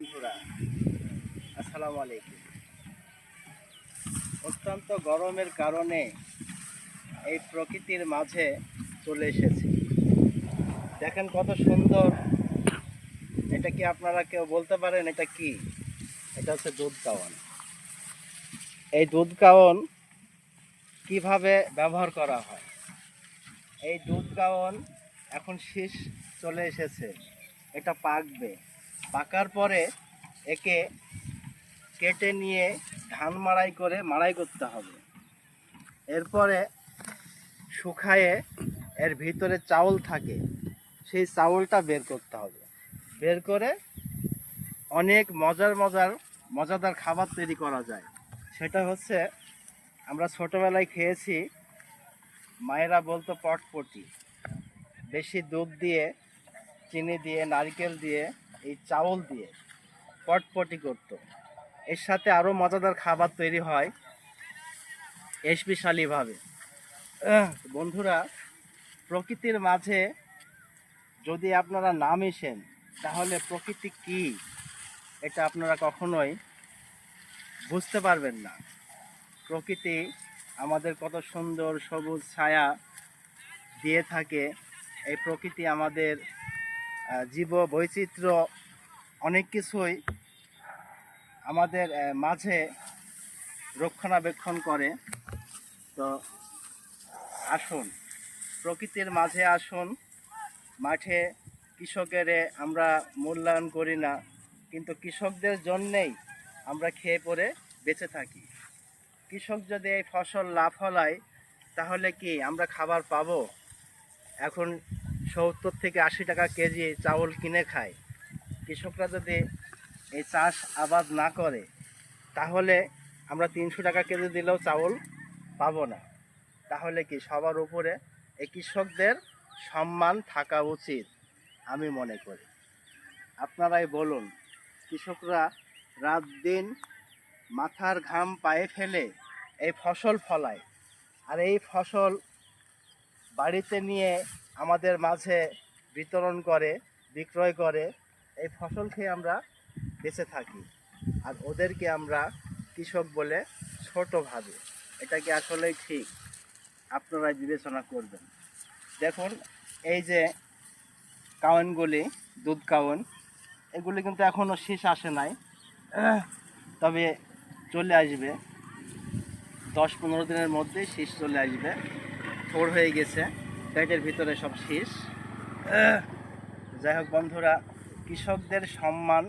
বন্ধুরা আসসালামু আলাইকুম। অত্যন্ত গরমের কারণে এই প্রকৃতির মাঝে চলে এসেছি। দেখেন কত সুন্দর। এটা কি আপনারা কেউ বলতে পারেন এটা কি? এটা হচ্ছে দুধ কাওয়ান। এই দুধ কাওয়ান কিভাবে ব্যবহার করা হয়? এই দুধ কাওয়ান এখন শীষ চলে এসেছে, এটা পাকবে। পাকার পরে একে কেটে নিয়ে ধান মাড়াই করতে হবে। এরপরে শুকায়ে এর ভিতরে চাউল থাকে, সেই চাউলটা বের করতে হবে। বের করে অনেক মজাদার খাবার তৈরি করা যায়। সেটা হচ্ছে আমরা ছোটোবেলায় খেয়েছি, মায়েরা বলতো পটপটি। বেশি দুধ দিয়ে, চিনি দিয়ে, নারকেল দিয়ে, এই চাউল দিয়ে পটপটি করতো। এর সাথে আরও মজাদার খাবার তৈরি হয় স্পেশালিভাবে। বন্ধুরা, প্রকৃতির মাঝে যদি আপনারা না মিশেন তাহলে প্রকৃতি কি এটা আপনারা কখনোই বুঝতে পারবেন না। প্রকৃতি আমাদের কত সুন্দর সবুজ ছায়া দিয়ে থাকে। এই প্রকৃতি আমাদের জীব বৈচিত্র্য অনেক কিছুই আমাদের মাঝে রক্ষণাবেক্ষণ করে। তো আসুন, প্রকৃতির মাঝে আসুন। মাঠে কৃষকের আমরা মূল্যায়ন করি না, কিন্তু কৃষকদের জন্যেই আমরা খেয়ে পরে বেঁচে থাকি। কৃষক যদি এই ফসল না ফলায় তাহলে কি আমরা খাবার পাবো? এখন 70 থেকে 80 টাকা কেজি চাউল কিনে খায়। কৃষকরা যদি এই চাষ আবাদ না করে তাহলে আমরা 300 টাকা কেজি দিলেও চাউল পাবো না। তাহলে কি সবার উপরে এই কৃষকদের সম্মান থাকা উচিত আমি মনে করি। আপনারাই বলুন, কৃষকরা রাত দিন মাথার ঘাম পায়ে ফেলে এই ফসল ফলায়, আর এই ফসল বাড়িতে নিয়ে আমাদের মাঝে বিতরণ করে, বিক্রয় করে। এই ফসল খেয়ে আমরা বেঁচে থাকি, আর ওদেরকে আমরা কৃষক বলে ছোট ভাবে। এটা কি আসলেই ঠিক? আপনারাই বিবেচনা করবেন। দেখুন, এই যে কাওয়ানগুলি, দুধ কাওয়ান, এগুলি কিন্তু এখনও শীষ আসে নাই, তবে চলে আসবে। 10-15 দিনের মধ্যেই শীষ চলে আসবে। থোড় হয়ে গেছে, পেটের ভিতরে সব শীষ। যাই হোক বন্ধুরা, কৃষকদের সম্মান